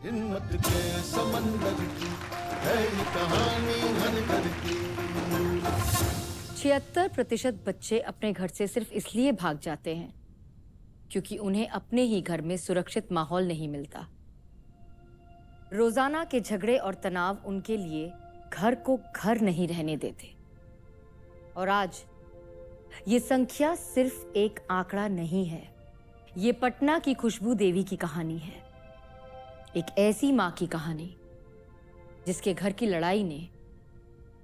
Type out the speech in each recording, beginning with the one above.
हिम्मत के समंदर की है ये कहानी हर घर की। 76% बच्चे अपने घर से सिर्फ इसलिए भाग जाते हैं क्योंकि उन्हें अपने ही घर में सुरक्षित माहौल नहीं मिलता। रोजाना के झगड़े और तनाव उनके लिए घर को घर नहीं रहने देते। और आज ये संख्या सिर्फ एक आंकड़ा नहीं है, ये पटना की खुशबू देवी की कहानी है। एक ऐसी मां की कहानी जिसके घर की लड़ाई ने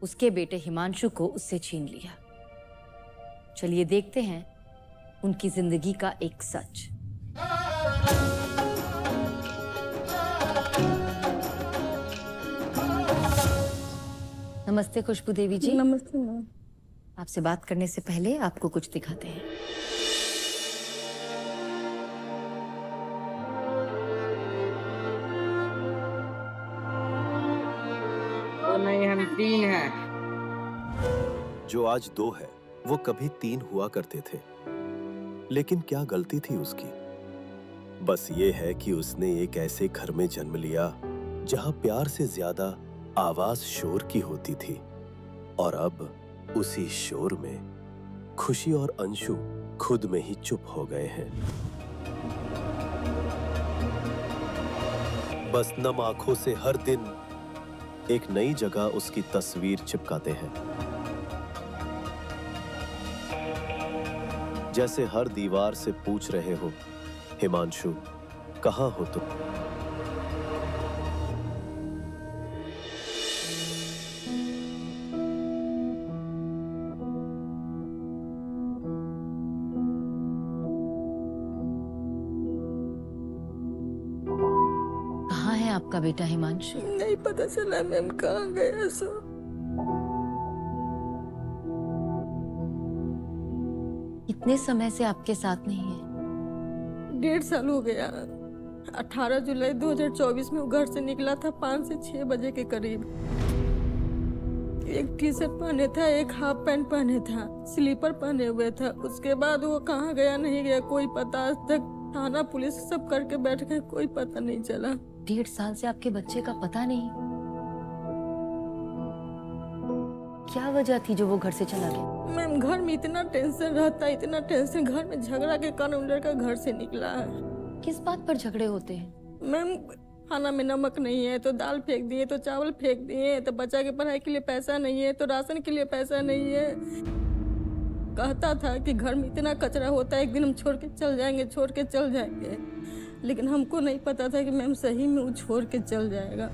उसके बेटे हिमांशु को उससे छीन लिया। चलिए देखते हैं उनकी जिंदगी का एक सच। नमस्ते खुशबू देवी जी। नमस्ते मैम। आपसे बात करने से पहले आपको कुछ दिखाते हैं। तो नहीं, हम 3 हैं। जो आज 2 है वो कभी 3 हुआ करते थे। लेकिन क्या गलती थी उसकी? बस ये है कि उसने एक ऐसे घर में जन्म लिया जहां प्यार से ज्यादा आवाज शोर की होती थी। और अब उसी शोर में खुशी और अंशु खुद में ही चुप हो गए हैं। बस नम आंखों से हर दिन एक नई जगह उसकी तस्वीर चिपकाते हैं। जैसे हर दीवार से पूछ रहे हो, हिमांशु कहां हो तुम? कहाँ है आपका बेटा हिमांशु? नहीं पता चला मैम कहाँ गया सो। कितने समय से आपके साथ नहीं है? 1.5 साल हो गया। 18 जुलाई 2024 में वो घर से निकला था 5 से 6 बजे के करीब। एक टी शर्ट पहने था, एक हाफ पैंट पहने था, स्लीपर पहने हुए था। उसके बाद वो कहाँ गया नहीं गया कोई पता। आज तक थाना पुलिस सब करके बैठ गए, कोई पता नहीं चला। 1.5 साल से आपके बच्चे का पता नहीं। क्या वजह थी जो वो घर से चला गया? मैम घर में इतना टेंशन रहता है, इतना टेंशन। घर में झगड़ा के कारण उन लड़का घर से निकला है। किस बात पर झगड़े होते हैं? मैम खाना में नमक नहीं है तो दाल फेंक दिए, तो चावल फेंक दिए, तो बच्चा के पढ़ाई के लिए पैसा नहीं है, तो राशन के लिए पैसा नहीं है। कहता था कि घर में इतना कचरा होता है, एक दिन हम छोड़ के चल जाएंगे, छोड़ के चल जाएंगे। लेकिन हमको नहीं पता था कि मैम सही में वो छोड़ के चल जाएगा।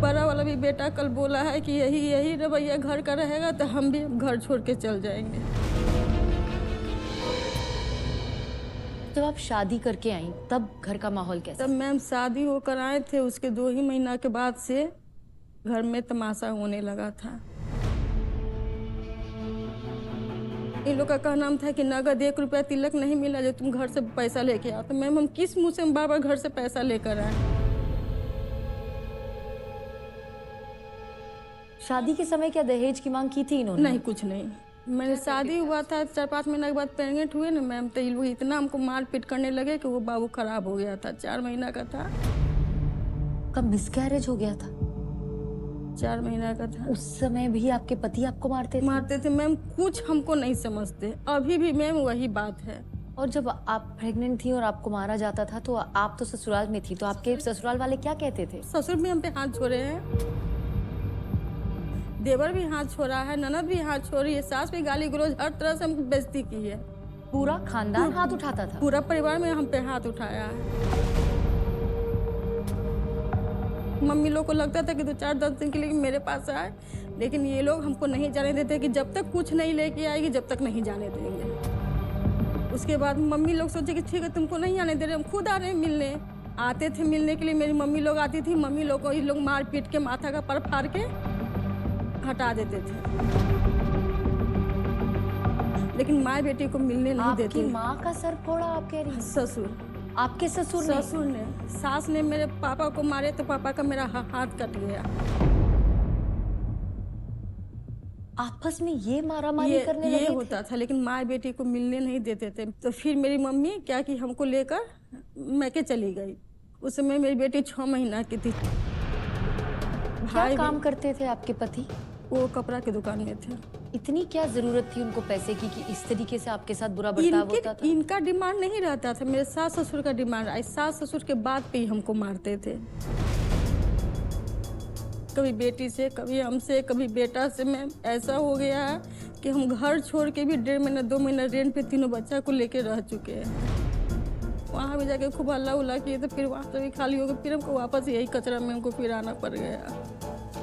बड़ा वाला भी बेटा कल बोला है कि यही रवैया घर का रहेगा तो हम भी घर छोड़ के चल जाएंगे। जब आप शादी करके आई तब घर का माहौल कैसा? तब मैम शादी होकर आए थे, उसके 2 ही महीना के बाद से घर में तमाशा होने लगा था। इन लोग का कहना था कि नगद 1 रुपया तिलक नहीं मिला जो तुम घर से पैसा लेके आओ। तो मैम हम किस मुंह से हम बार बार घर से पैसा लेकर आए? शादी के समय क्या दहेज की मांग की थी इन्होंने? नहीं, कुछ नहीं। मैंने शादी हुआ था 4-5 महीना के बाद प्रेग्नेंट हुए ना मैम, तो ये लोग इतना हमको मार पीट करने लगे कि वो बाबू खराब हो गया था। 4 महीना का था। कब मिसकैरेज हो गया था? 4 महीना का था। उस समय भी आपके पति आपको मारते थे मैम। कुछ हमको नहीं समझते अभी भी मैम, वही बात है। और जब आप प्रेग्नेंट थी और आपको मारा जाता था तो आप तो ससुराल में थी, तो आपके ससुराल वाले क्या कहते थे? ससुर भी हम पे हाथ छोड़े हैं, देवर भी हाथ छोड़ा है, ननद भी हाथ छोड़ी है, सास भी गाली गलौज हर तरह से हमको बेइज्जती की है। पूरा खानदान हाथ उठाता था? पूरा परिवार में हम पे हाथ उठाया है। मम्मी लोग को लगता था कि 2-4-10 दिन के लिए मेरे पास आए, लेकिन ये लोग हमको नहीं जाने देते कि जब तक कुछ नहीं लेके आएगी जब तक नहीं जाने देंगे। उसके बाद मम्मी लोग सोचे कि ठीक है तुमको नहीं आने दे रहे, हम खुद आ रहे हैं मिलने। आते थे मिलने के लिए, मेरी मम्मी लोग आती थी, मम्मी लोग को ये लोग मार पीट के माथा का पर फाड़ के हटा देते थे, लेकिन माँ बेटी को मिलने नहीं देती। आपकी माँ का सर फोड़ा आप कह रही हैं? ससुर, आपके ससुर ने। सास ने मेरे पापा को मारे तो पापा का मेरा हाथ कट गया। आपस में ये मारामारी करने ये लगे थे? होता था, लेकिन माँ बेटी को मिलने नहीं देते थे। तो फिर मेरी मम्मी क्या कि हमको लेकर मैके चली गई। उस समय मेरी बेटी 6 महीना की थी। क्या काम करते थे आपके पति? वो कपड़ा की दुकान में थे। इतनी क्या जरूरत थी उनको पैसे की कि इस तरीके से आपके साथ बुरा बर्ताव होता था? इनका डिमांड नहीं रहता था, मेरे सास ससुर का डिमांड। सास ससुर के बात पे ही हमको मारते थे। कभी बेटी से, कभी हमसे, कभी बेटा से। मैम ऐसा हो गया है कि हम घर छोड़ के भी 1.5 महीना 2 महीना रेंट पे तीनों बच्चा को लेके रह चुके हैं। वहाँ भी जाके खूब हल्ला उल्ला किए, तो फिर वहाँ से भी खाली हो गए। फिर हमको वापस यही कचरा में हमको फिर आना पड़ गया।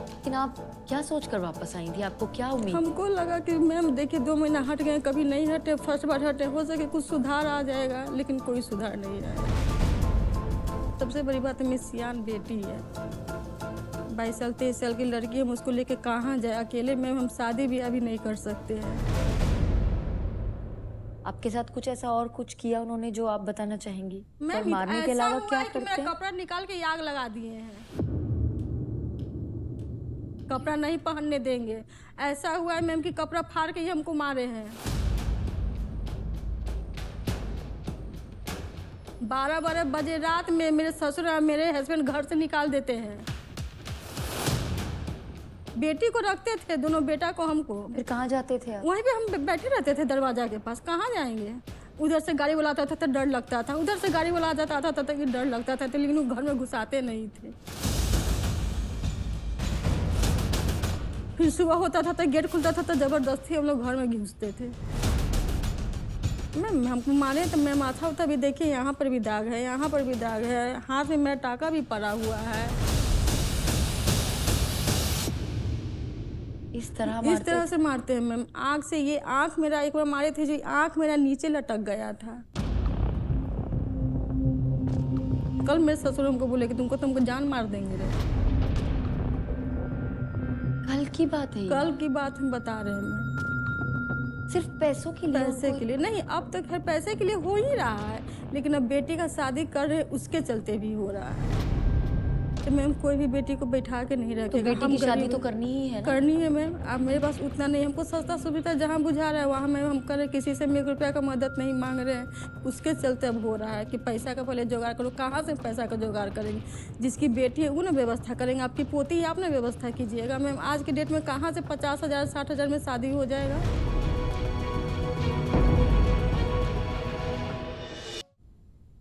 लेकिन आप क्या सोचकर वापस आई थी? आपको क्या उम्मीद? हमको लगा कि मैम देखिए 2 महीना हट गए, कभी नहीं हटे, फर्स्ट बार हटे, हो सके कुछ सुधार आ जाएगा, लेकिन कोई सुधार नहीं आया। सबसे बड़ी बात मेरी सियान बेटी है, 22 साल 23 साल की लड़की। हम उसको लेके कहाँ जाए अकेले? मैम हम शादी भी अभी नहीं कर सकते हैं। आपके साथ कुछ ऐसा और कुछ किया उन्होंने जो आप बताना चाहेंगी? मैम और मारने के ऐसा अलावा हुआ क्या है कि करते मेरा हैं? कपड़ा निकाल के आग लगा दिए हैं। कपड़ा नहीं पहनने देंगे। ऐसा हुआ है मैम कि कपड़ा फाड़ के ही हमको मारे हैं। 12 बजे रात में मेरे ससुर और मेरे हस्बैंड घर से निकाल देते हैं। बेटी को रखते थे, दोनों बेटा को हमको। फिर कहाँ जाते थे आप? वहीं पे हम बैठे रहते थे दरवाजा के पास। कहाँ जाएंगे? उधर से गाड़ी वाला आता था तो डर लगता था, उधर से गाड़ी वाला आता था तो डर लगता था, लेकिन वो घर में घुसाते नहीं थे। फिर सुबह होता था तो गेट खुलता था तो जबरदस्ती हम लोग घर में घुसते थे। मैम हमको मारे तो मैं माथा उठा भी देखिए, यहाँ पर भी दाग है, यहाँ पर भी दाग है, हाथ में मेरा टाका भी पड़ा हुआ है। इस तरह इस तरह से मारते हैं मैम। आँख से, ये आँख मेरा एक बार मारे थे जो आँख मेरा नीचे लटक गया था। कल मेरे ससुर हमको बोले कि तुमको जान मार देंगे रे। कल की बात है ये? कल की बात हम बता रहे हैं मैम। सिर्फ पैसों के लिए? पैसे के लिए नहीं, अब तक हर पैसे के लिए हो ही रहा है, लेकिन अब बेटी का शादी कर रहे उसके चलते भी हो रहा है। तो मैम कोई भी बेटी को बैठा के नहीं रखेगा। तो बेटी की शादी तो करनी ही है ना? करनी है मैम। अब मेरे पास उतना नहीं, हमको सस्ता सुविधा जहाँ बुझा रहा है वहाँ मैम हम कर रहे। किसी से 1 रुपया का मदद नहीं मांग रहे हैं, उसके चलते अब हो रहा है कि पैसा का पहले जुगाड़ करो। कहाँ से पैसा का जुगाड़ करेंगे? जिसकी बेटी है वो ना व्यवस्था करेंगे, आपकी पोती है आप ना व्यवस्था कीजिएगा। मैम आज की डेट में कहाँ से 50,000 60,000 में शादी हो जाएगा?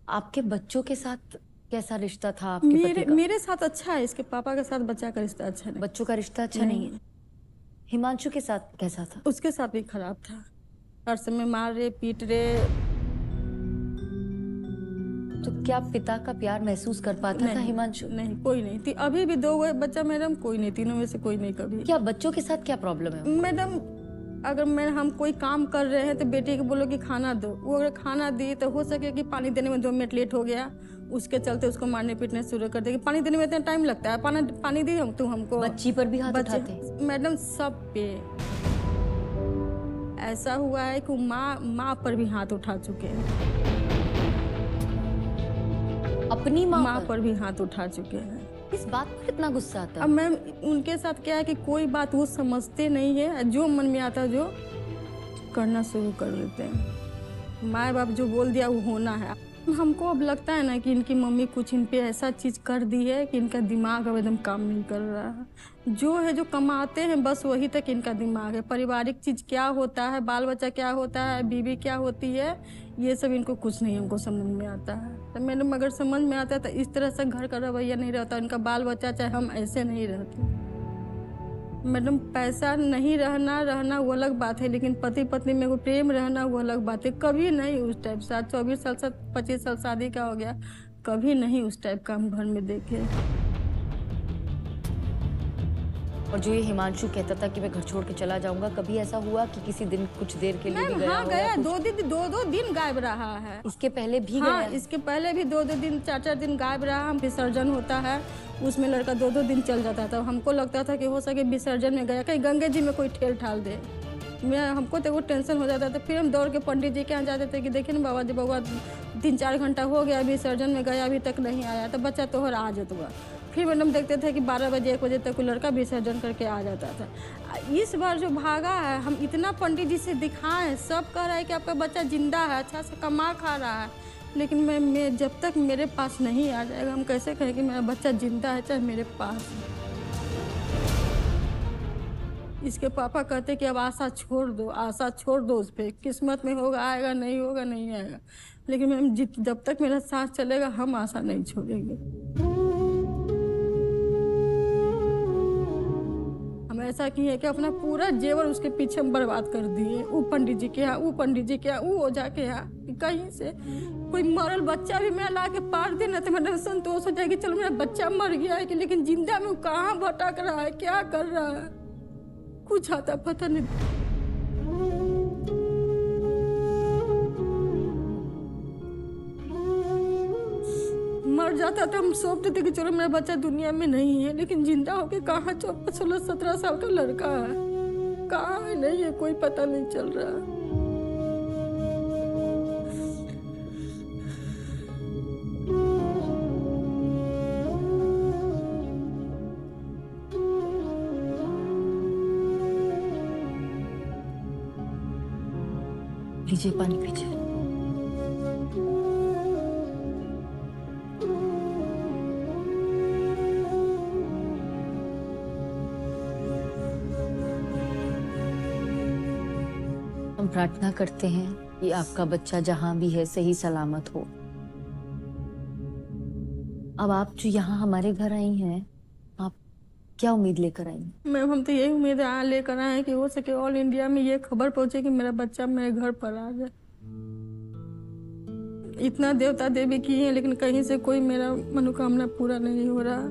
आपके बच्चों के साथ कैसा रिश्ता था आपके पति का? मेरे साथ अच्छा है, इसके पापा के साथ बच्चा का रिश्ता अच्छा नहीं। बच्चों का रिश्ता अच्छा नहीं है। हिमांशु के साथ कैसा था? उसके साथ भी खराब था, हर समय मार रहे पीट रहे। तो क्या पिता का प्यार महसूस कर पाता था हिमांशु? नहीं, कोई नहीं थी। अभी भी 2 बच्चा मैडम, कोई नहीं, तीनों में से कोई नहीं कभी। क्या बच्चों के साथ क्या प्रॉब्लम है? मैडम अगर हम कोई काम कर रहे हैं तो बेटी को बोलो कि खाना दो, वो अगर खाना दी तो हो सके कि पानी देने में 2 मिनट लेट हो गया, उसके चलते उसको मारने पीटने शुरू कर देगी। पानी देने में इतना टाइम लगता है? पानी दी हम तुम हमको। बच्ची पर भी हाथ उठाते? मैडम सब पे ऐसा हुआ है कि माँ पर भी हाथ उठा चुके हैं। अपनी माँ पर भी हाथ उठा चुके हैं। इस बात पर इतना गुस्सा आता है? अब मैम उनके साथ क्या है कि कोई बात वो समझते नहीं है, जो मन में आता जो करना शुरू कर देते हैं। माँ बाप जो बोल दिया वो होना है। हमको अब लगता है ना कि इनकी मम्मी कुछ इन पे ऐसा चीज़ कर दी है कि इनका दिमाग अब एकदम काम नहीं कर रहा है। जो है जो कमाते हैं बस वही तक इनका दिमाग है। पारिवारिक चीज़ क्या होता है, बाल बच्चा क्या होता है, बीवी क्या होती है, ये सब इनको कुछ नहीं हमको समझ में आता है। तो मैडम अगर समझ में आता है तो इस तरह से घर का रवैया नहीं रहता। इनका बाल बच्चा चाहे हम ऐसे नहीं रहते। मैडम पैसा नहीं रहना वो अलग बात है, लेकिन पति पत्नी में वो प्रेम रहना वो अलग बात है। कभी नहीं उस टाइप से, 24 साल से 25 साल शादी का हो गया, कभी नहीं उस टाइप का हम घर में देखे। और जो ये हिमांशु कहता था कि मैं घर छोड़ के चला जाऊंगा, कभी ऐसा हुआ कि किसी दिन कुछ देर के लिए भी गया? हाँ गया, 2 दिन गायब रहा है। इसके पहले भी हाँ, गया? इसके पहले भी 2 दिन 4 दिन गायब रहा। विसर्जन होता है उसमें लड़का 2 दिन चल जाता था। हमको लगता था कि हो सके विसर्जन में गया, कहीं गंगे जी में कोई ठेल ठाल दे। हमको तो वो टेंशन हो जाता था। फिर हम दौड़ के पंडित जी के यहाँ जाते थे कि देखिए ना बाबा जी, बउआ 3-4 घंटा हो गया विसर्जन में गया, अभी तक नहीं आया, तो बच्चा तोहर आ जतुआ। फिर मैडम देखते थे कि 12 बजे 1 बजे तक कोई लड़का विसर्जन करके आ जाता था। इस बार जो भागा है, हम इतना पंडित जी से दिखाएं, सब कह रहा है कि आपका बच्चा जिंदा है, अच्छा से कमा खा रहा है, लेकिन मैं जब तक मेरे पास नहीं आ जाएगा, हम कैसे कहें कि मेरा बच्चा जिंदा है चाहे मेरे पास है। इसके पापा कहते कि अब आशा छोड़ दो, आशा छोड़ दो उस पर, किस्मत में होगा आएगा, नहीं होगा नहीं आएगा, लेकिन मैम जब तक मेरा साथ चलेगा हम आशा नहीं छोड़ेंगे। हम ऐसा किए कि अपना पूरा जेवर उसके पीछे हम बर्बाद कर दिए। वो पंडित जी के यहाँ, वो पंडित जी के यहाँ, वो ओझा के यहाँ, कहीं से कोई मरल बच्चा भी मैं ला के पार देना तो मैंने संतोष हो जाएगी, चलो मेरा बच्चा मर गया है, लेकिन जिंदा में वो कहाँ भटक रहा है, क्या कर रहा है, कुछ आता पता नहीं। मर जाता तो हम सोचते थे कि चलो मेरा बच्चा दुनिया में नहीं है, लेकिन जिंदा होके कहाँ 16-17 साल का लड़का है, कहाँ है नहीं है, कोई पता नहीं चल रहा। लीजिए पानी पीजिए। हम प्रार्थना करते हैं कि आपका बच्चा जहां भी है सही सलामत हो। अब आप जो यहाँ हमारे घर आई हैं, आप क्या उम्मीद लेकर आई? मैम हम तो यही उम्मीद लेकर आए हैं कि हो सके ऑल इंडिया में ये खबर पहुंचे कि मेरा बच्चा मेरे घर पर आ जाए। इतना देवता देवी किए हैं, लेकिन कहीं से कोई मेरा मनोकामना पूरा नहीं हो रहा।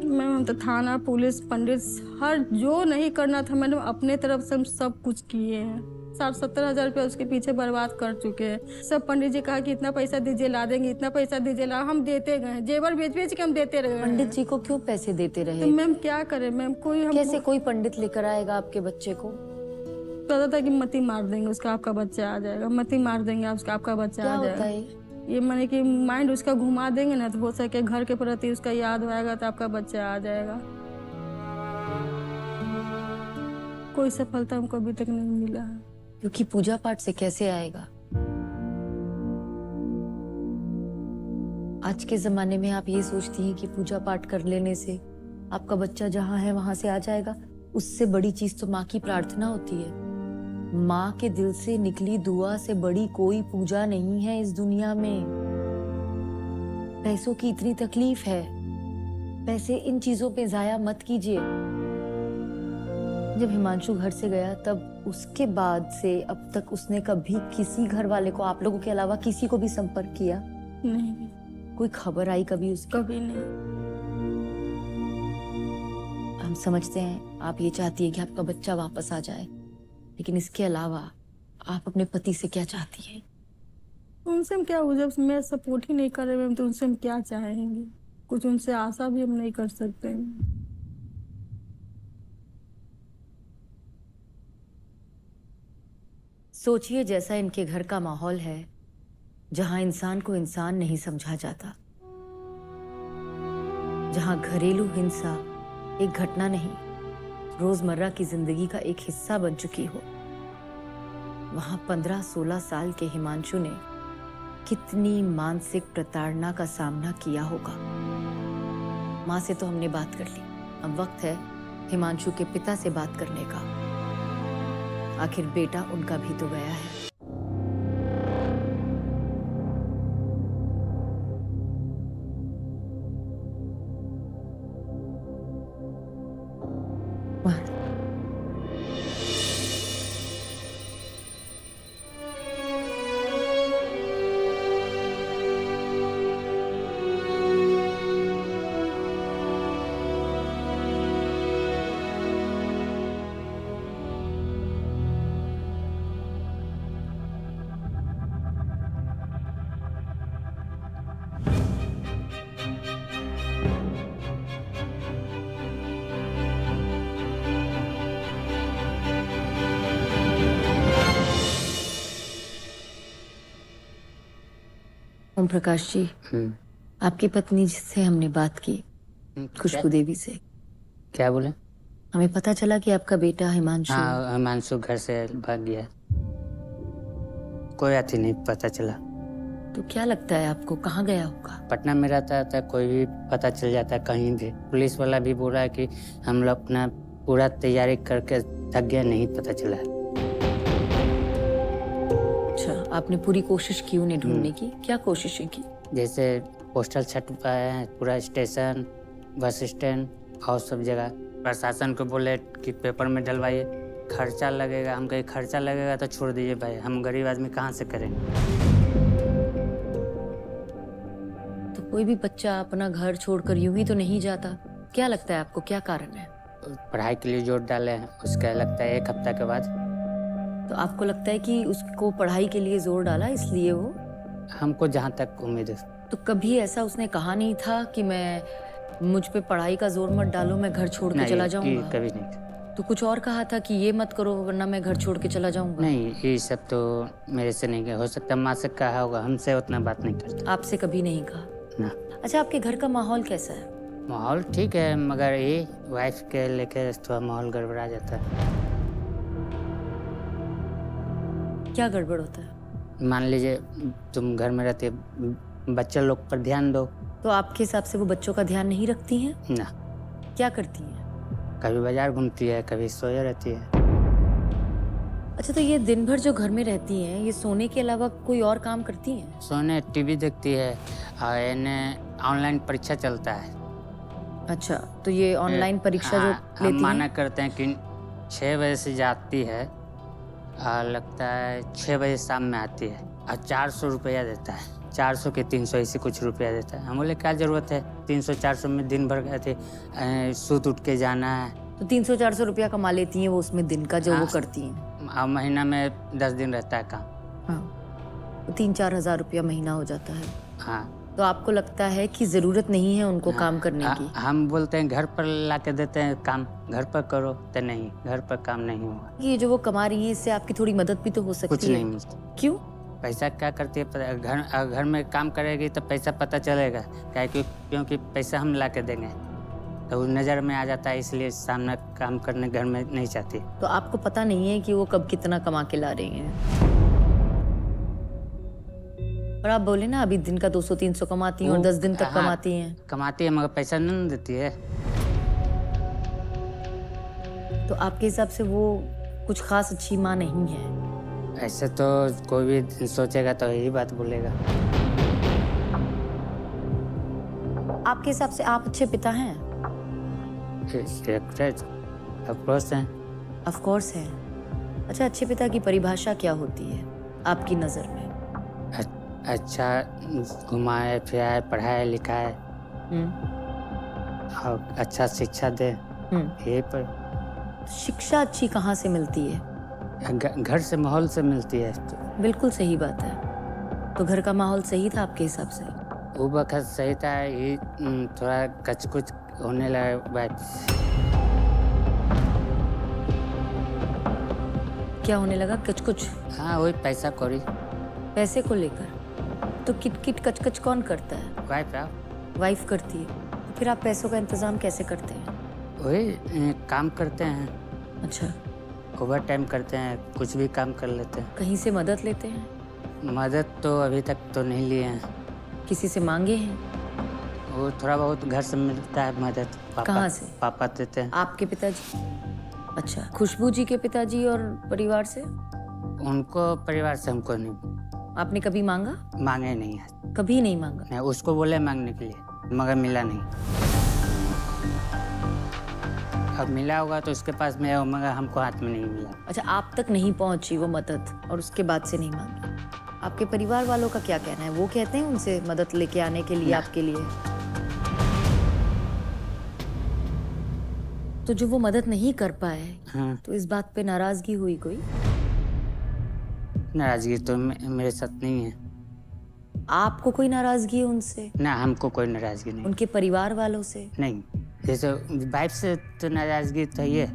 मैम हम तो थाना पुलिस पंडित हर जो नहीं करना था मैडम अपने तरफ से हम सब कुछ किए हैं। 60-70 हज़ार रुपया उसके पीछे बर्बाद कर चुके हैं। सब पंडित जी कहा कि इतना पैसा दीजिए ला देंगे, इतना पैसा दीजिए ला, हम देते गए, जेवर बेच बेच के हम देते रहे। पंडित जी को क्यों पैसे देते रहे? तो मैम क्या करें मैम, कोई हम कैसे कोई पंडित लेकर आएगा आपके बच्चे को? पता था कि मती मार देंगे उसका आपका बच्चा आ जाएगा, मती मार देंगे उसका आपका बच्चा आ जाएगा। ये माने कि माइंड उसका घुमा देंगे ना, तो हो सके घर के प्रति उसका याद आएगा तो आपका बच्चा आ जाएगा। कोई सफलता हमको अभी तक नहीं मिला है। क्योंकि पूजा पाठ से कैसे आएगा? आज के जमाने में आप ये सोचती हैं कि पूजा पाठ कर लेने से आपका बच्चा जहां है वहां से आ जाएगा। उससे बड़ी चीज तो माँ की प्रार्थना होती है। माँ के दिल से निकली दुआ से बड़ी कोई पूजा नहीं है इस दुनिया में। पैसों की इतनी तकलीफ है, पैसे इन चीजों पे जाया मत कीजिए। जब हिमांशु घर से गया तब उसके बाद से अब तक उसने कभी किसी घर वाले को, आप लोगों के अलावा किसी को भी संपर्क किया? नहीं। कोई खबर आई कभी उसकी? कभी नहीं। हम समझते हैं आप ये चाहती है कि आपका बच्चा वापस आ जाए, लेकिन इसके अलावा आप अपने पति से क्या चाहती हैं? उनसे हम क्या, जब मैं सपोर्ट ही नहीं कर रहे तो उनसे हम क्या चाहेंगे? कुछ उनसे आशा भी हम नहीं कर सकते। सोचिए जैसा इनके घर का माहौल है, जहां इंसान को इंसान नहीं समझा जाता, जहां घरेलू हिंसा एक घटना नहीं, रोजमर्रा की जिंदगी का एक हिस्सा बन चुकी हो। वहां 15-16 साल के हिमांशु ने कितनी मानसिक प्रताड़ना का सामना किया होगा। माँ से तो हमने बात कर ली, अब वक्त है हिमांशु के पिता से बात करने का। आखिर बेटा उनका भी तो गया है। ओम प्रकाश जी, आपकी पत्नी जिससे हमने बात की, खुशबू देवी से, क्या बोले? हमें पता चला कि आपका बेटा हिमांशु हाँ, हिमांशु घर से भाग गया। कोई अति नहीं पता चला। तो क्या लगता है आपको, कहाँ गया होगा? पटना में रहता था, कोई भी पता चल जाता है कहीं भी। पुलिस वाला भी बोल रहा है कि हम लोग अपना पूरा तैयारी करके थक गया, नहीं पता चला। अच्छा, आपने पूरी कोशिश की उन्हें ढूंढने की? क्या कोशिशें की? जैसे पोस्टल छपवाए हैं, पूरा स्टेशन, बस स्टैंड और सब जगह। प्रशासन को बोले कि पेपर में डलवाइए, खर्चा लगेगा। हम कहीं खर्चा लगेगा तो छोड़ दीजिए भाई, हम गरीब आदमी कहाँ से करेंगे। तो कोई भी बच्चा अपना घर छोड़कर यूं ही तो नहीं जाता। क्या लगता है आपको, क्या कारण है? पढ़ाई के लिए जोर डाले हैं, उसका लगता है 1 हफ्ता के बाद। तो आपको लगता है कि उसको पढ़ाई के लिए जोर डाला इसलिए वो? हमको जहाँ तक उम्मीद है। तो कभी ऐसा उसने कहा नहीं था कि मैं, मुझ पे पढ़ाई का जोर मत डालो, मैं घर छोड़ के चला जाऊंगा? कभी नहीं। तो कुछ और कहा था कि ये मत करो वरना मैं घर छोड़ के चला जाऊंगा? नहीं, ये सब तो मेरे से नहीं हो सकता। माँ से कहा होगा, हमसे उतना बात नहीं करता। आपसे कभी नहीं कहा ना। अच्छा, आपके घर का माहौल कैसा है? माहौल ठीक है, मगर ये वाइफ के लेके थोड़ा माहौल गड़बड़ा जाता है। क्या गड़बड़ होता है? मान लीजिए तुम घर में रहते, बच्चे लोग पर ध्यान दो। तो आपके हिसाब से वो बच्चों का ध्यान नहीं रखती हैं? ना। क्या करती हैं? कभी बाजार घूमती है, कभी सोए रहती है। अच्छा, तो ये दिन भर जो घर में रहती हैं, ये सोने के अलावा कोई और काम करती हैं? सोने, टीवी देखती है, और इन्हें ऑनलाइन परीक्षा चलता है। अच्छा, तो ये ऑनलाइन परीक्षा जो हाँ, हम लेती माना हैं? करते हैं कि 6 बजे से जाती है और लगता है 6 बजे शाम में आती है, और 400 रुपया देता है। 400 के 300 ऐसे कुछ रुपया देता है। हम बोले क्या ज़रूरत है 300-400 में दिन भर गए थे, सूत उठ के जाना है। तो 300-400 रुपया कमा लेती हैं वो उसमें दिन का जो वो हाँ। करती हैं? और महीना में 10 दिन रहता है काम। हाँ, तो 3-4 हज़ार रुपया महीना हो जाता है। हाँ। तो आपको लगता है कि ज़रूरत नहीं है उनको काम करने की? हम बोलते हैं घर पर ला के देते हैं काम, घर पर करो, तो नहीं, घर पर काम नहीं हुआ। ये जो वो कमा रही है इससे आपकी थोड़ी मदद भी तो हो सकती है। कुछ नहीं मिलता। क्यों? पैसा क्या करती है, घर में काम करेगी तो पैसा पता चलेगा क्या, क्योंकि पैसा हम ला के देंगे तो नज़र में आ जाता है, इसलिए सामने काम करने घर में नहीं चाहती। तो आपको पता नहीं है कि वो कब कितना कमा के ला रही हैं? और आप बोले ना अभी दिन का 200-300 कमाती हैं और 10 दिन तक हाँ, कमाती हैं। कमाती है मगर पैसा नहीं देती है। तो आपके हिसाब से वो कुछ खास अच्छी माँ नहीं है? ऐसे तो कोई भी सोचेगा तो यही बात बोलेगा। आपके हिसाब से आप अच्छे पिता हैं? ऑफ कोर्स है। ऑफ कोर्स है। अच्छा, अच्छे पिता की परिभाषा क्या होती है आपकी नज़र में? अच्छा घुमाए फिराए, पढ़ाए लिखाए हम्म। और अच्छा शिक्षा दे, यही पर। शिक्षा अच्छी कहाँ से मिलती है? घर से, माहौल से मिलती है। तो बिल्कुल सही बात है। तो घर का माहौल सही था आपके हिसाब से? वो वक्त सही था, ये थोड़ा कच कुच होने लगा बात। क्या होने लगा? कच कुछ? हाँ, वही पैसा कौड़ी। पैसे को लेकर? तो किट किट कच कच कौन करता है? वाइफ करती है। तो फिर आप पैसों का इंतजाम कैसे करते हैं? वही काम करते हैं, अच्छा, ओवर टाइम करते हैं, कुछ भी काम कर लेते हैं। कहीं से मदद लेते हैं? मदद तो अभी तक तो नहीं लिए हैं। किसी से मांगे हैं? वो थोड़ा बहुत घर से मिलता है मदद। कहाँ से? पापा देते हैं। आपके पिताजी? अच्छा, खुशबू जी के पिताजी और परिवार से? उनको परिवार से, हमको नहीं। आपने कभी मांगा? मांगे नहीं है। कभी नहीं मांगा? नहीं, उसको बोले मांगने के लिए मगर मिला नहीं। अब मिला होगा तो उसके पास में, मगर हमको हाथ में नहीं मिला। अच्छा, आप तक नहीं पहुंची वो मदद और उसके बाद से नहीं मांगी। आपके परिवार वालों का क्या कहना है? वो कहते हैं उनसे मदद लेके आने के लिए आपके लिए? तो जो वो मदद नहीं कर पाए, हाँ। तो इस बात पे नाराजगी हुई कोई? नाराजगी तो मेरे साथ नहीं है। आपको कोई नाराजगी है उनसे? ना, हमको कोई नाराजगी नहीं। उनके परिवार वालों से? नहीं, जैसे वाइफ से तो नाराजगी तो ही है।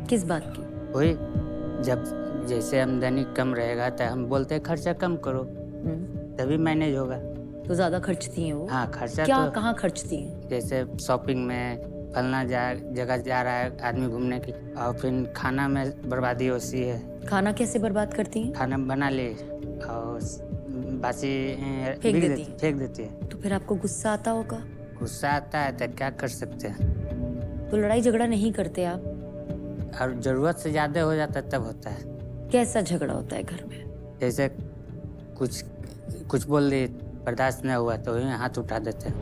किस बात की? वही जैसे आमदनी कम रहेगा तो हम बोलते हैं खर्चा कम करो, तभी मैनेज होगा। तो ज्यादा खर्चती हैं वो? हाँ, खर्चा क्या तो कहाँ खर्चती हैं? जैसे शॉपिंग में, फलना जगह जा रहा है आदमी घूमने की, और फिर खाना में बर्बादी होती है। खाना कैसे बर्बाद करती हैं? खाना बना ले और बासी फेंक देती है। तो फिर आपको गुस्सा आता होगा? गुस्सा आता है तो क्या कर सकते हैं। तो लड़ाई झगड़ा नहीं करते आप? और जरूरत से ज्यादा हो जाता है तब होता है। कैसा झगड़ा होता है घर में? जैसे कुछ बोल दी, बर्दाश्त नहीं हुआ तो वहीं हाथ उठा देते हैं।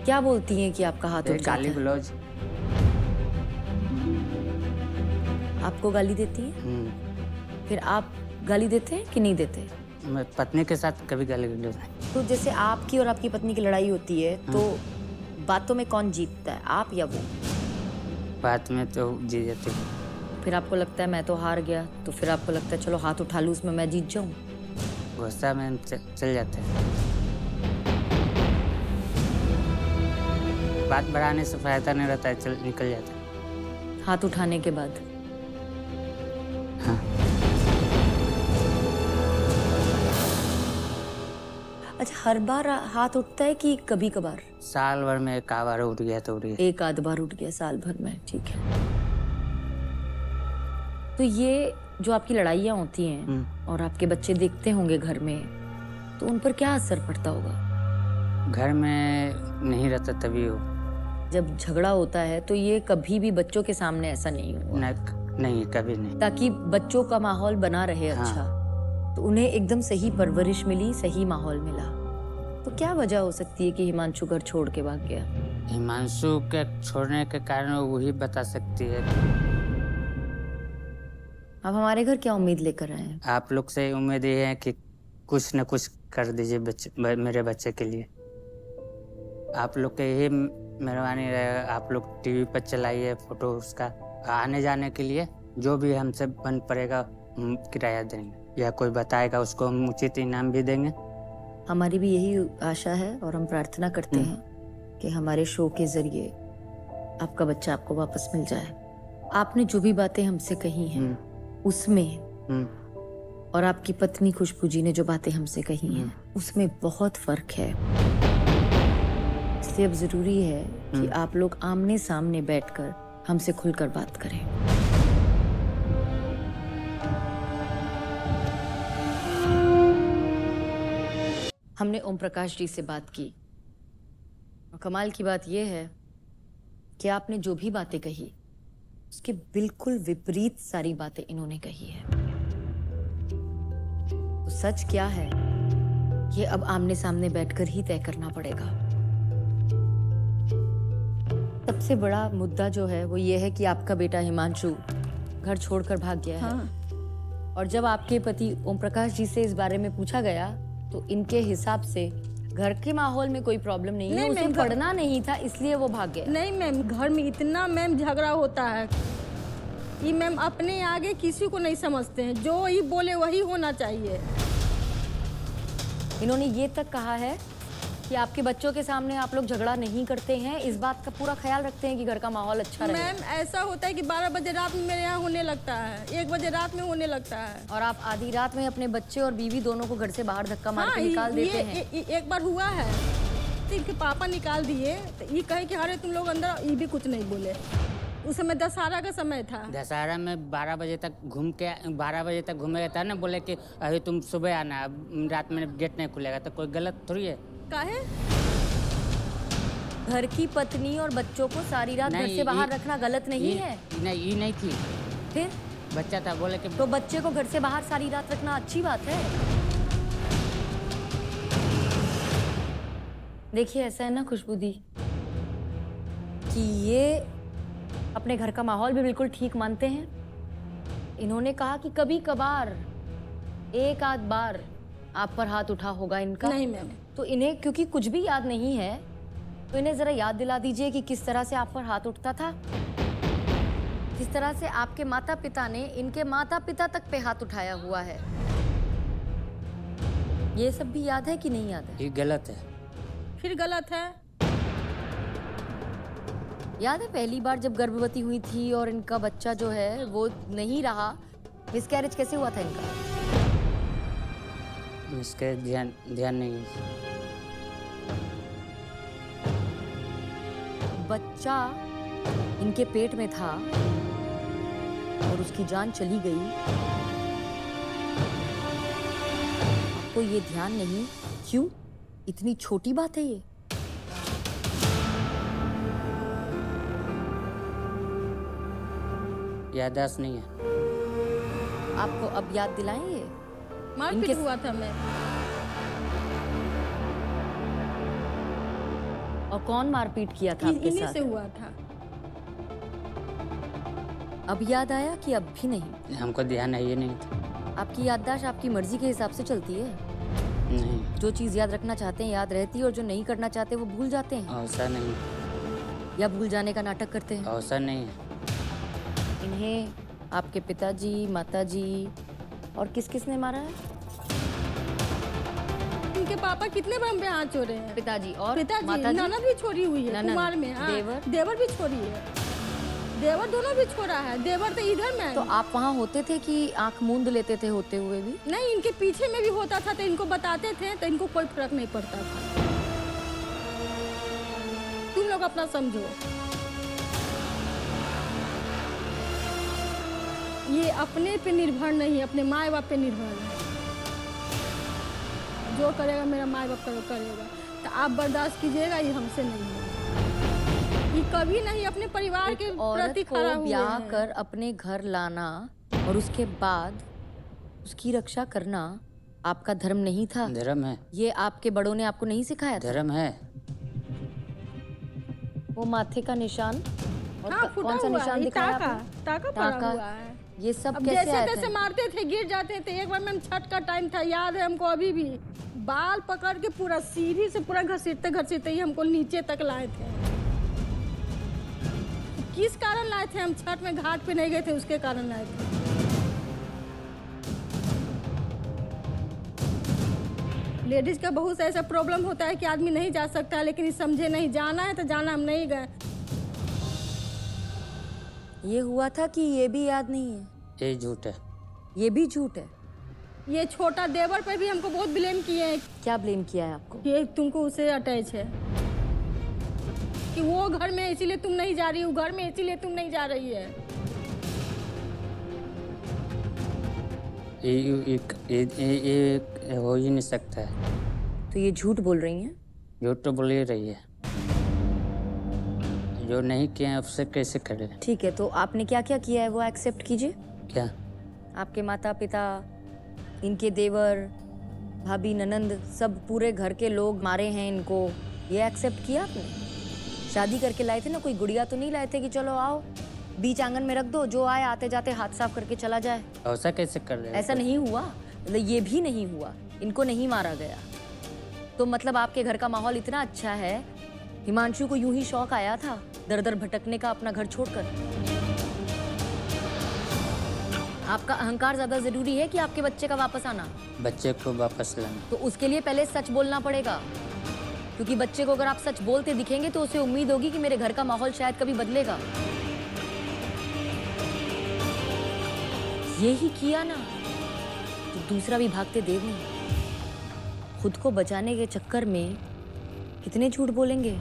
क्या बोलती हैं कि आपका हाथ उठ जाता गाली है? गलौज। आपको गाली देती हैं? फिर आप गाली देते हैं कि नहीं देते? मैं पत्नी के साथ कभी गाली गलौज नहीं। तो जैसे आपकी और आपकी पत्नी की लड़ाई होती है तो बातों में कौन जीतता है, आप या वो? बात में तो जीत जाती है। फिर आपको लगता है मैं तो हार गया, तो फिर आपको लगता है चलो हाथ उठा लूँ उसमें, मैं जीत जाऊँ। गुस्सा में हम चल जाते हैं। बात बढ़ाने से फायदा नहीं रहता है, निकल जाता है। हाथ उठाने के बाद? हाँ। अच्छा, हर बार हाथ उठता है कि कभी कभार? साल भर में एक बार उठ गया तो उठ गया। एक आध बार उठ गया साल भर में, ठीक है। तो ये जो आपकी लड़ाइयाँ होती हैं और आपके बच्चे देखते होंगे घर में, तो उन पर क्या असर पड़ता होगा? घर में नहीं रहता तभी हो। जब झगड़ा होता है तो ये कभी भी बच्चों के सामने ऐसा नहीं हुआ? नहीं, कभी नहीं। ताकि बच्चों का माहौल बना रहे। हाँ। अच्छा, तो उन्हें एकदम सही परवरिश मिली, सही माहौल मिला। तो क्या वजह हो सकती है कि हिमांशु घर छोड़ के भाग गया? हिमांशु के छोड़ने के कारण वही बता सकती है। आप हमारे घर क्या उम्मीद लेकर आए हैं? आप लोग से उम्मीद ये है कि कुछ न कुछ कर दीजिए मेरे बच्चे के लिए। आप लोग के यही मेहरबानी रहेगा। आप लोग टीवी पर चलाइए फोटो उसका, आने जाने के लिए जो भी हमसे बन पड़ेगा हम किराया देंगे, या कोई बताएगा उसको हम उचित इनाम भी देंगे। हमारी भी यही आशा है और हम प्रार्थना करते हैं कि हमारे शो के जरिए आपका बच्चा आपको वापस मिल जाए। आपने जो भी बातें हमसे कही हैं उसमें और आपकी पत्नी खुशबू जी ने जो बातें हमसे कही हैं उसमें बहुत फर्क है। इसलिए अब जरूरी है कि आप लोग आमने सामने बैठकर हमसे खुलकर बात करें। हमने ओम प्रकाश जी से बात की और कमाल की बात यह है कि आपने जो भी बातें कही उसके बिल्कुल विपरीत सारी बातें इन्होंने कही है। तो सच क्या है ये अब आमने सामने बैठकर ही तय करना पड़ेगा। सबसे बड़ा मुद्दा जो है वो ये है कि आपका बेटा हिमांशु घर छोड़कर भाग गया है। और जब आपके पति ओम प्रकाश जी से इस बारे में पूछा गया तो इनके हिसाब से घर के माहौल में कोई प्रॉब्लम नहीं है, उसे पढ़ना नहीं था इसलिए वो भाग गया। नहीं मैम, घर में इतना मैम झगड़ा होता है कि मैम अपने आगे किसी को नहीं समझते हैं, जो ही बोले वही होना चाहिए। इन्होंने ये तक कहा है कि आपके बच्चों के सामने आप लोग झगड़ा नहीं करते हैं, इस बात का पूरा ख्याल रखते हैं कि घर का माहौल अच्छा रहे। मैम ऐसा होता है कि 12 बजे रात में मेरे यहाँ होने लगता है, 1 बजे रात में होने लगता है। और आप आधी रात में अपने बच्चे और बीवी दोनों को घर से बाहर धक्का मार के निकाल देते हैं। एक बार हुआ है तो इनके पापा निकाल दिए, तो ये कहे कि अरे तुम लोग अंदर, ये भी कुछ नहीं बोले। उस समय दशहरा का समय था। दशहरा में 12 बजे तक घूमेगा था ना, बोले कि अभी तुम सुबह आना, रात में गेट नहीं खुलेगा, तो कोई गलत थोड़ी है। काहे? घर की पत्नी और बच्चों को सारी रात घर से बाहर रखना गलत नहीं है। नहीं, ये नहीं थी, फिर बच्चा था, बोले कि तो बच्चे को घर से बाहर सारी रात रखना अच्छी बात है। देखिए ऐसा है ना खुशबू दी कि ये अपने घर का माहौल भी बिल्कुल ठीक मानते हैं। इन्होंने कहा कि कभी कभार एक आध बार आप पर हाथ उठा होगा इनका। नहीं मैम। तो इन्हें क्योंकि कुछ भी याद नहीं है तो इन्हें जरा याद दिला दीजिए कि किस तरह से आप पर हाथ उठता था, जिस तरह से आपके माता पिता ने इनके माता पिता तक पे हाथ उठाया हुआ है। ये सब भी याद है कि नहीं याद है? ये गलत है। फिर गलत है। याद है पहली बार जब गर्भवती हुई थी और इनका बच्चा जो है वो नहीं रहा, मिसकैरेज कैसे हुआ था इनका? इसके ध्यान नहीं है। बच्चा इनके पेट में था और उसकी जान चली गई, आपको ये ध्यान नहीं? क्यों? इतनी छोटी बात है ये? याददाश्त नहीं है। आपको अब याद दिलाएंगे? मारपीट हुआ था मैं। और कौन मारपीट किया था आपके इन्हीं साथ? से हुआ था। अब याद आया कि अब भी नहीं? हमको ध्यान है ये नहीं था। आपकी याददाश्त आपकी मर्जी के हिसाब से चलती है? नहीं, जो चीज याद रखना चाहते हैं याद रहती है और जो नहीं करना चाहते वो भूल जाते हैं ऐसा नहीं, या भूल जाने का नाटक करते हैं। ऐसा नहीं है। इन्हें आपके पिताजी, माताजी और किस किस ने मारा है? इनके पापा कितने बार हम पे हाथ छोड़े हैं। पिताजी और पिताजी, माताजी? ननद भी छोड़ी हुई है ननद, कुमार में। हाँ, देवर? देवर भी छोड़ी है। देवर दोनों भी छोड़ा है। देवर तो इधर में तो आप वहाँ होते थे कि आंख मूंद लेते थे होते हुए भी? नहीं, इनके पीछे में भी होता था तो इनको बताते थे तो इनको कोई फर्क नहीं पड़ता था। तुम लोग अपना समझो। ये अपने पे निर्भर नहीं, अपने माँ बाप पे निर्भर है। जो करेगा मेरा माँ बाप करेगा, तो आप बर्दाश्त कीजिएगा, ये हमसे नहीं है। ये कभी नहीं अपने परिवार के औरत प्रति को खड़ा हुए ब्याह हैं। कर अपने घर लाना और उसके बाद उसकी रक्षा करना आपका धर्म नहीं था? धर्म है, ये आपके बड़ों ने आपको नहीं सिखाया था? धर्म है। वो माथे का निशान और हाँ, फूटा कौन सा हुआ निशान है, दिखाया टाका आपने? टाका पड़ा टाका। हुआ है। ये सब अब कैसे जैसे आया तैसे था? मारते थे, गिर जाते थे। एक बार मैम छठ का टाइम था, याद है हमको अभी भी। बाल पकड़ के पूरा सीढ़ी से पूरा घसीटते घसीटते ही हमको नीचे तक लाए थे। किस कारण लाए थे? हम छठ में घाट पे नहीं गए थे, उसके कारण लाए थे। लेडीज का बहुत सा ऐसा प्रॉब्लम होता है कि आदमी नहीं जा सकता, लेकिन ये समझे नहीं। जाना है तो जाना, हम नहीं गए। ये हुआ था कि ये भी याद नहीं है? ये झूठ है। ये भी झूठ है? ये छोटा देवर पे भी हमको बहुत ब्लेम किए हैं क्या ब्लेम किया है आपको? कि तुमको उसे अटैच है, कि वो घर में इसीलिए तुम नहीं जा रही हो, घर में इसीलिए तुम नहीं जा रही है। ये हो ही नहीं सकता है। तो ये झूठ बोल रही हैं? झूठ तो बोल ही रही है। जो नहीं किया है उससे कैसे करे? ठीक है, तो आपने क्या क्या किया है वो एक्सेप्ट कीजिए। क्या? आपके माता पिता, इनके देवर, भाभी, ननंद, सब पूरे घर के लोग मारे हैं इनको, ये एक्सेप्ट किया आपने? शादी करके लाए थे ना, कोई गुड़िया तो नहीं लाए थे कि चलो आओ बीच आंगन में रख दो, जो आए आते जाते हाथ साफ करके चला जाए। ऐसा कैसे कर रहे? ऐसा नहीं हुआ, मतलब ये भी नहीं हुआ, इनको नहीं मारा गया। तो मतलब आपके घर का माहौल इतना अच्छा है, हिमांशु को यूं ही शौक आया था दर दर भटकने का अपना घर छोड़कर। आपका अहंकार ज्यादा जरूरी है कि आपके बच्चे का वापस आना? बच्चे को वापस लाना। तो उसके लिए पहले सच बोलना पड़ेगा, क्योंकि बच्चे को अगर आप सच बोलते दिखेंगे तो उसे उम्मीद होगी कि मेरे घर का माहौल शायद कभी बदलेगा। ये ही किया ना तो दूसरा भी भागते देर नहीं। खुद को बचाने के चक्कर में कितने झूठ बोलेंगे।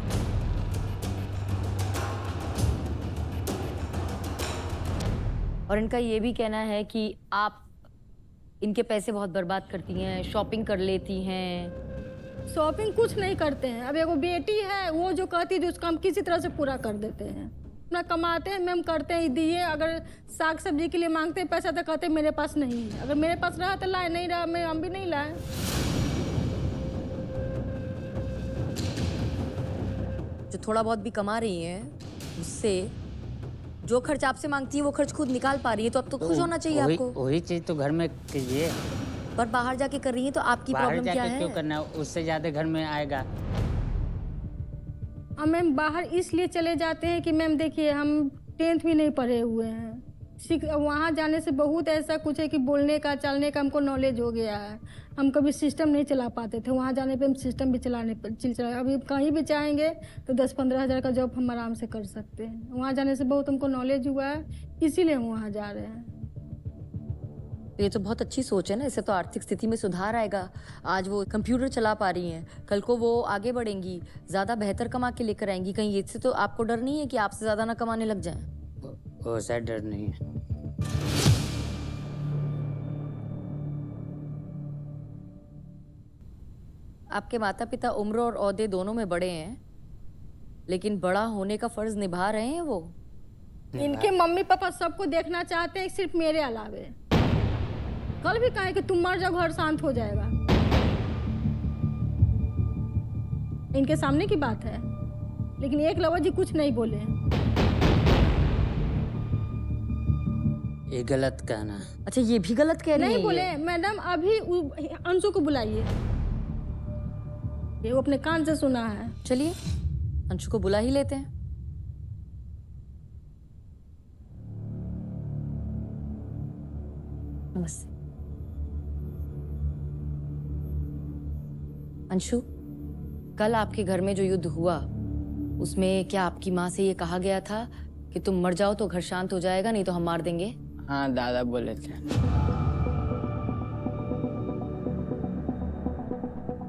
और इनका ये भी कहना है कि आप इनके पैसे बहुत बर्बाद करती हैं, शॉपिंग कर लेती हैं। शॉपिंग कुछ नहीं करते हैं। अब एगो बेटी है, वो जो कहती थी उसका हम किसी तरह से पूरा कर देते हैं। अपना कमाते हैं, मैम करते हैं, दिए। अगर साग सब्जी के लिए मांगते हैं पैसा तो कहते हैं मेरे पास नहीं है। अगर मेरे पास रहा तो लाए, नहीं रहा मैं हम भी नहीं लाए। जो थोड़ा बहुत भी कमा रही हैं उससे जो खर्च आपसे मांगती है वो खर्च खुद निकाल पा रही है, तो अब तो खुश होना चाहिए आपको। वही चीज तो घर में कीजिए। पर बाहर जाके कर रही है तो आपकी बाहर प्रॉब्लम क्या जाके है? क्यों करना है? उससे ज्यादा घर में आएगा। अब मैम बाहर इसलिए चले जाते हैं कि मैम देखिए हम 10th भी नहीं पढ़े हुए हैं, वहाँ जाने से बहुत ऐसा कुछ है कि बोलने का चलने का हमको नॉलेज हो गया है। हम कभी सिस्टम नहीं चला पाते थे, वहाँ जाने पे हम सिस्टम भी चला अभी कहीं भी चाहेंगे तो 10-15 हज़ार का जॉब हम आराम से कर सकते हैं। वहाँ जाने से बहुत हमको नॉलेज हुआ है, इसीलिए हम वहाँ जा रहे हैं। तो ये तो बहुत अच्छी सोच है ना, इससे तो आर्थिक स्थिति में सुधार आएगा। आज वो कंप्यूटर चला पा रही हैं, कल को वो आगे बढ़ेंगी, ज़्यादा बेहतर कमा के लेकर आएंगी। कहीं इससे तो आपको डर नहीं है कि आपसे ज़्यादा ना कमाने लग जाएं? वो ऐसा डर नहीं है। आपके माता पिता उम्र और ओहदे दोनों में बड़े हैं, लेकिन बड़ा होने का फर्ज निभा रहे हैं वो। इनके मम्मी पापा सबको देखना चाहते हैं, सिर्फ मेरे अलावे। कल भी कहे कि तुम मर जाओ, घर शांत हो जाएगा। इनके सामने की बात है, लेकिन एक लवा जी कुछ नहीं बोले। ये गलत कहना। अच्छा, ये भी गलत कह रही नहीं हैं बोले। ये? मैडम अभी अंशु को बुलाइए, ये वो अपने कान से सुना है। चलिए अंशु को बुला ही लेते हैं। नमस्ते अंशु, कल आपके घर में जो युद्ध हुआ उसमें क्या आपकी माँ से ये कहा गया था कि तुम मर जाओ तो घर शांत हो जाएगा, नहीं तो हम मार देंगे? हाँ, दादा बोले थे।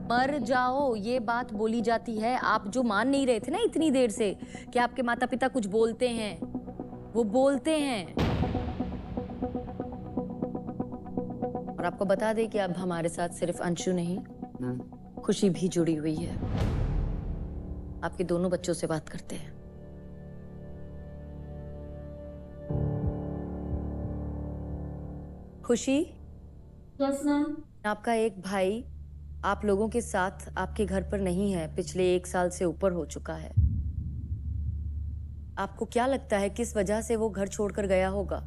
मर जाओ ये बात बोली जाती है। आप जो मान नहीं रहे थे ना इतनी देर से कि आपके माता पिता कुछ बोलते हैं, वो बोलते हैं। और आपको बता दें कि अब हमारे साथ सिर्फ अंशु नहीं, खुशी भी जुड़ी हुई है। आपके दोनों बच्चों से बात करते हैं। खुशी, यस मैम। आपका एक भाई आप लोगों के साथ आपके घर पर नहीं है, पिछले 1 साल से ऊपर हो चुका है। आपको क्या लगता है किस वजह से वो घर छोड़कर गया होगा?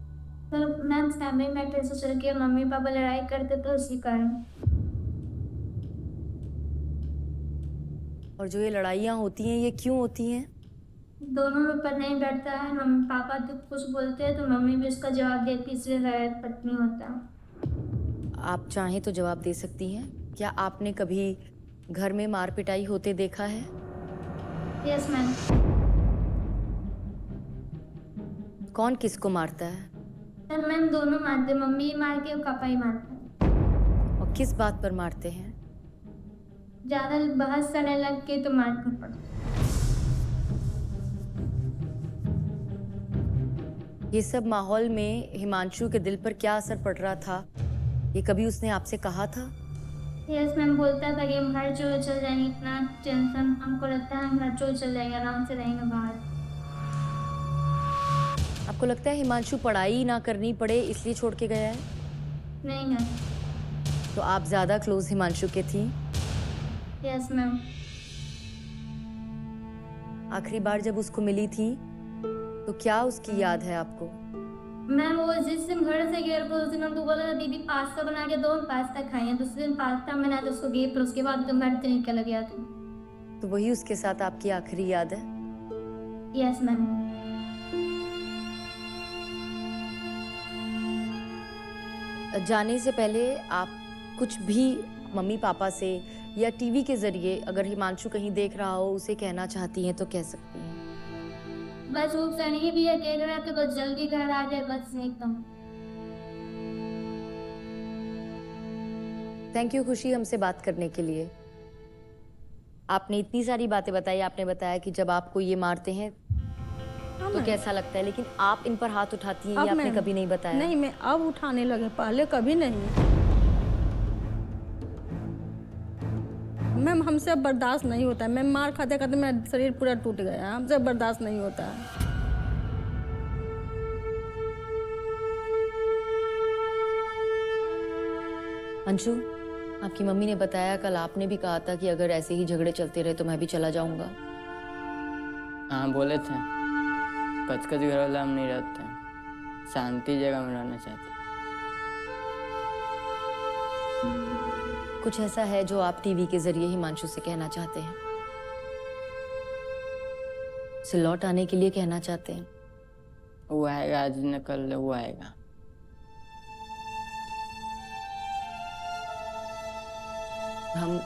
तो मैम फैमिली मैटर से चल के मम्मी पापा लड़ाई करते तो उसी कारण। और जो ये लड़ाइयाँ होती हैं ये क्यों होती हैं? दोनों में पर नहीं बैठता है। मम्मी पापा तो कुछ बोलते हैं तो मम्मी भी उसका जवाब देती, इसलिए लड़ाई पटनी होता है। आप चाहें तो जवाब दे सकती हैं। क्या आपने कभी घर में मार पिटाई होते देखा है? Yes ma'am. कौन किसको मारता है सर मैम दोनों मारते, मम्मी मार के और पापा ही मारते हैं। और किस बात पर मारते हैं? ज़्यादा बहस करने लग के तो मारना पड़ता। ये सब माहौल में हिमांशु के दिल पर क्या असर पड़ रहा था, ये कभी उसने आपसे कहा था? यस मैम, बोलता था कि हम घर छोड़ चल जाएंगे, इतना टेंशन हमको लगता है, हम घर छोड़ चल जाएंगे, आराम से रहेंगे बाहर। आपको लगता है हिमांशु पढ़ाई ना करनी पड़े इसलिए छोड़ के गया है? नहीं मैम। तो आप ज्यादा क्लोज हिमांशु के थी? Yes ma'am. आखिरी बार जब उसको मिली थी तो क्या उसकी याद है आपको? मैम वो जिस दिन घर से गया उस दिन हमको बोला था दीदी पास्ता बना के दो, हम पास्ता खाएंगे। दूसरे दिन पास्ता बना तो उसको गए, फिर उसके बाद तो घर से निकल गया था। तो वही उसके साथ आपकी आखिरी याद है? Yes ma'am. जाने से पहले आप कुछ भी मम्मी पापा से या टीवी के जरिए अगर हिमांशु कहीं देख रहा हो उसे कहना चाहती हैं तो कह सकती हैं। बस वो सनी भी है कह रहा था बस जल्दी घर आ जाए, बस एकदम। थैंक यू खुशी हमसे बात करने के लिए। आपने इतनी सारी बातें बताई। आपने बताया कि जब आपको ये मारते हैं तो कैसा लगता है, लेकिन आप इन पर हाथ उठाती हैं ये आपने कभी नहीं बताया। नहीं, मैं अब उठाने लगे, पहले कभी नहीं। मैम हमसे अब बर्दाश्त नहीं होता है। मैं मार खाते खाते मेरा शरीर पूरा टूट गया, हमसे बर्दाश्त नहीं होता है। अंशु, आपकी मम्मी ने बताया कल आपने भी कहा था कि अगर ऐसे ही झगड़े चलते रहे तो मैं भी चला जाऊंगा। हाँ बोले थे, कच घर वाला हम नहीं रहते हैं, शांति जगह में रहना चाहते। कुछ ऐसा है जो आप टीवी के जरिए हिमांशु से कहना चाहते हैं? उसे लौट आने के लिए कहना चाहते हैं? वो आएगा आज न कल वो आएगा। हम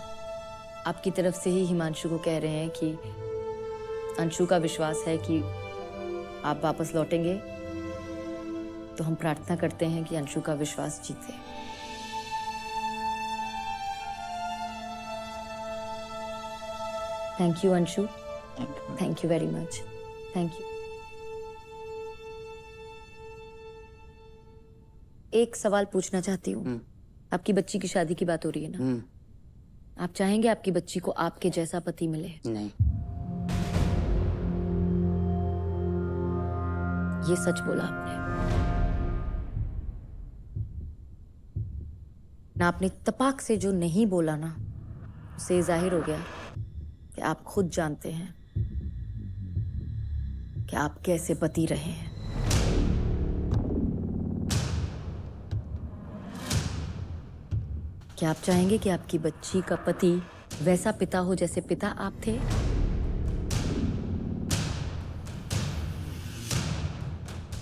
आपकी तरफ से ही हिमांशु को कह रहे हैं कि अंशु का विश्वास है कि आप वापस लौटेंगे, तो हम प्रार्थना करते हैं कि अंशु का विश्वास जीते। Thank you Anshu, thank you very much, thank you. एक सवाल पूछना चाहती हूँ। आपकी बच्ची की शादी की बात हो रही है ना? आप चाहेंगे आपकी बच्ची को आपके जैसा पति मिले? नहीं। ये सच बोला आपने ना। आपने तपाक से जो नहीं बोला ना, उससे जाहिर हो गया कि आप खुद जानते हैं कि आप कैसे पति रहे हैं। क्या आप चाहेंगे कि आपकी बच्ची का पति वैसा पिता हो जैसे पिता आप थे?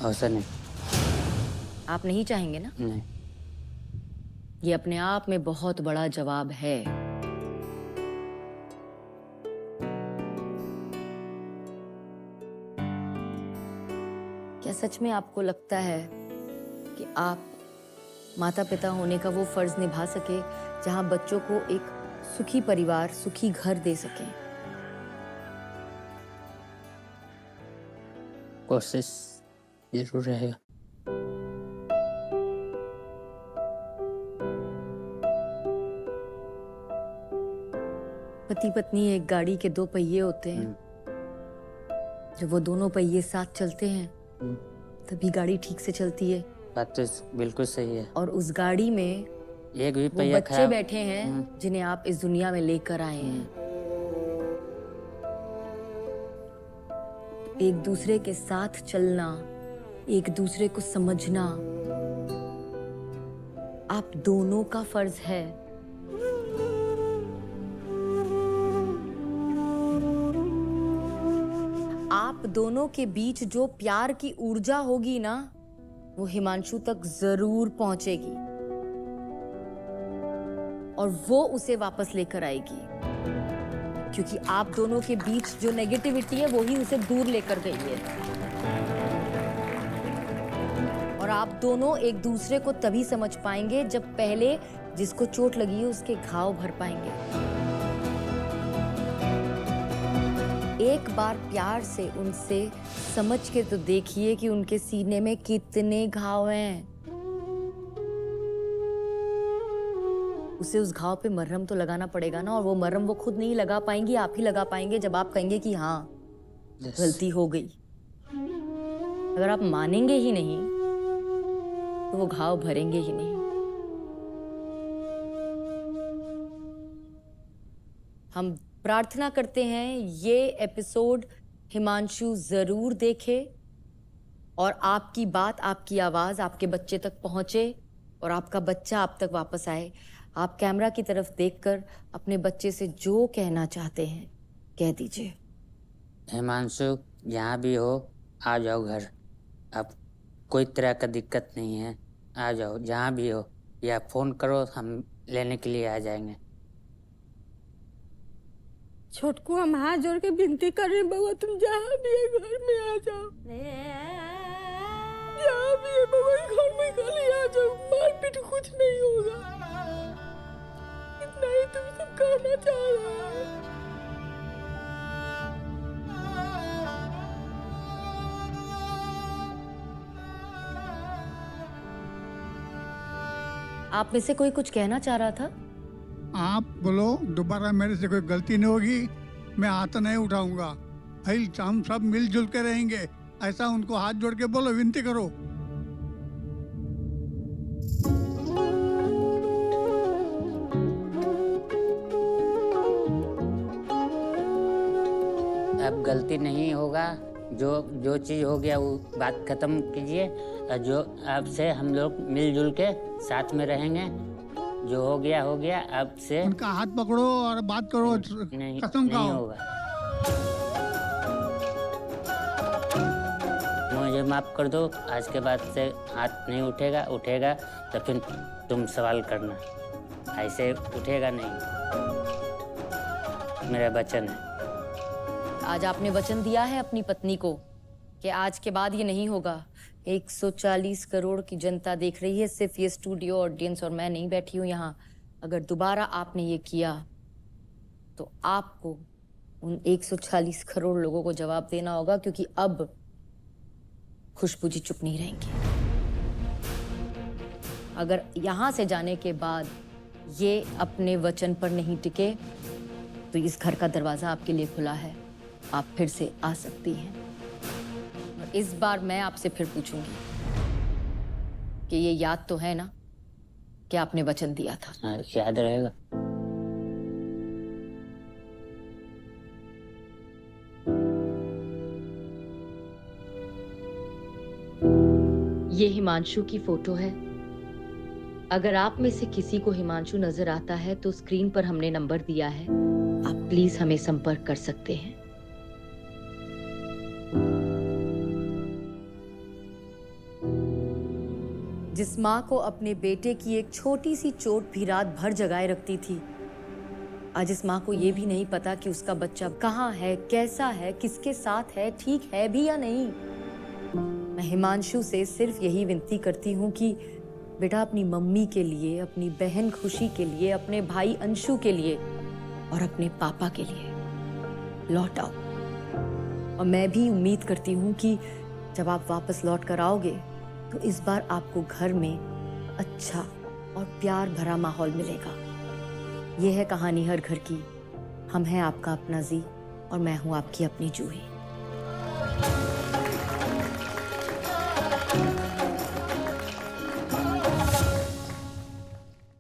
ऐसा नहीं। आप नहीं चाहेंगे ना? नहीं। ये अपने आप में बहुत बड़ा जवाब है। क्या सच में आपको लगता है कि आप माता पिता होने का वो फर्ज निभा सके जहां बच्चों को एक सुखी परिवार, सुखी घर दे सके? कोशिश जरूर रहेगा। पति पत्नी एक गाड़ी के दो पहिए होते हैं। जब वो दोनों पहिए साथ चलते हैं तभी गाड़ी ठीक से चलती है। बात तो बिल्कुल सही है। और उस गाड़ी में एक भी वो पहिया बच्चे खराब। बैठे हैं जिन्हें आप इस दुनिया में लेकर आए हैं। एक दूसरे के साथ चलना, एक दूसरे को समझना आप दोनों का फर्ज है। आप दोनों के बीच जो प्यार की ऊर्जा होगी ना, वो हिमांशु तक जरूर पहुंचेगी और वो उसे वापस लेकर आएगी, क्योंकि आप दोनों के बीच जो नेगेटिविटी है वो ही उसे दूर लेकर गई है। और आप दोनों एक दूसरे को तभी समझ पाएंगे जब पहले जिसको चोट लगी है उसके घाव भर पाएंगे। एक बार प्यार से उनसे समझ के तो देखिए कि उनके सीने में कितने घाव हैं। उसे उस घाव पे मरहम तो लगाना पड़ेगा ना, और वो मरहम वो खुद नहीं लगा पाएंगी, आप ही लगा पाएंगे जब आप कहेंगे कि हाँ गलती हो गई। अगर आप मानेंगे ही नहीं तो वो घाव भरेंगे ही नहीं। हम प्रार्थना करते हैं ये एपिसोड हिमांशु जरूर देखे और आपकी बात, आपकी आवाज आपके बच्चे तक पहुंचे और आपका बच्चा आप तक वापस आए। आप कैमरा की तरफ देखकर अपने बच्चे से जो कहना चाहते हैं कह दीजिए। हिमांशु यहाँ भी हो, आ जाओ घर। अब कोई तरह का दिक्कत नहीं है, आ जाओ जहाँ भी हो, या फोन करो, हम लेने के लिए आ जाएंगे। छोटकू हम हाथ जोड़ के विनती कर रहे हैं, बउआ तुम जहाँ भी है घर में आ जाओ। जहाँ भी है बउआ घर में खाली आ जाओ, मारपीट कुछ नहीं होगा। इतना ही तुम सब कहना चाह रहे हैं। आप में से कोई कुछ कहना चाह रहा था? आप बोलो, दोबारा मेरे से कोई गलती नहीं होगी, मैं हाथ नहीं उठाऊंगा। भाई हम सब मिलजुल के रहेंगे, ऐसा उनको हाथ जोड़ के बोलो, विनती करो। अब गलती नहीं होगा, जो चीज़ हो गया वो बात खत्म कीजिए। जो अब से हम लोग मिलजुल के साथ में रहेंगे। जो हो गया अब से। उनका हाथ पकड़ो और बात करो, नहीं, कसम नहीं खाओ। होगा। मुझे मुझे माफ़ कर दो, आज के बाद से हाथ नहीं उठेगा, उठेगा तो फिर तुम सवाल करना, ऐसे उठेगा नहीं, मेरा वचन है। आज आपने वचन दिया है अपनी पत्नी को कि आज के बाद ये नहीं होगा। 140 करोड़ की जनता देख रही है, सिर्फ ये स्टूडियो ऑडियंस, और मैं नहीं बैठी हूं यहाँ। अगर दोबारा आपने ये किया तो आपको उन 140 करोड़ लोगों को जवाब देना होगा, क्योंकि अब खुशबू जी चुप नहीं रहेंगी। अगर यहां से जाने के बाद ये अपने वचन पर नहीं टिके तो इस घर का दरवाजा आपके लिए खुला है, आप फिर से आ सकती हैं। और इस बार मैं आपसे फिर पूछूंगी कि ये याद तो है ना कि आपने वचन दिया था? हाँ, याद रहेगा। ये हिमांशु की फोटो है। अगर आप में से किसी को हिमांशु नजर आता है तो स्क्रीन पर हमने नंबर दिया है, आप प्लीज हमें संपर्क कर सकते हैं। जिस माँ को अपने बेटे की एक छोटी सी चोट भी रात भर जगाए रखती थी, आज इस माँ को ये भी नहीं पता कि उसका बच्चा कहाँ है, कैसा है, किसके साथ है, ठीक है भी या नहीं। मैं हिमांशु से सिर्फ यही विनती करती हूँ कि बेटा अपनी मम्मी के लिए, अपनी बहन खुशी के लिए, अपने भाई अंशु के लिए और अपने पापा के लिए लौट आओ। और मैं भी उम्मीद करती हूँ कि जब आप वापस लौट कर आओगे तो इस बार आपको घर में अच्छा और प्यार भरा माहौल मिलेगा। ये है कहानी हर घर की। हम हैं आपका अपना जी और मैं हूँ आपकी अपनी जूही।